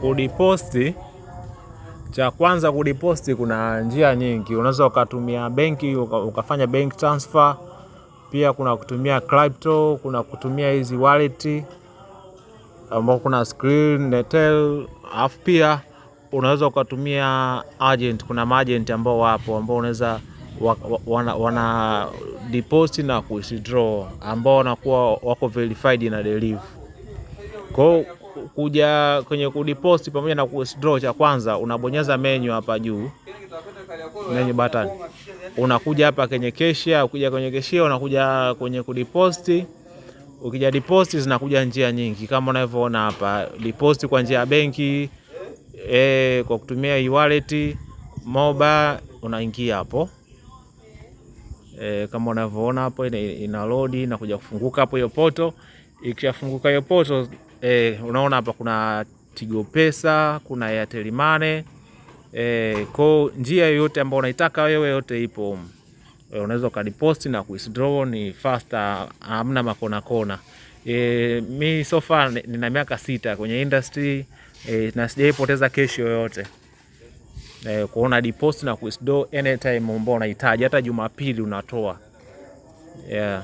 Kudiposti, cha kwanza kudiposti kuna njia nyingi. Unaweza ukatumia benki, ukafanya bank transfer. Pia kuna kutumia crypto, kuna kutumia hizi wallet ambao kuna screen, netel. Alafu pia unaweza ukatumia agent, kuna maagent ambao wapo ambao unaweza wana deposit na withdraw, ambao wanakuwa wako verified na deliver. Kwa kuja kwenye kudeposit pamoja na withdraw, cha kwanza unabonyeza menu hapa juu, menu button. Unakuja hapa kwenye cashier, ukija kwenye cashier unakuja kwenye kudeposit. Ukija deposit zinakuja njia nyingi kama unavyoona hapa. Deposit kwa njia ya benki, kwa kutumia e-wallet, mobile, unaingia hapo. Kama unavyoona hapo ina load na kuja kufunguka hapo hiyo poto. Ikishafunguka hiyo poto, unaona hapa kuna Tigo Pesa, kuna Airtel Money. Kwa njia yoyote ambayo unaitaka wewe yote ipo. Unaweza ukadeposit na withdraw, ni faster, hamna makona kona. Mi so far nina miaka 6 kwenye industry, na sijaipoteza cash yoyote. Kuona deposit na withdraw anytime ambao unahitaji, hata Jumapili unatoa. Yeah.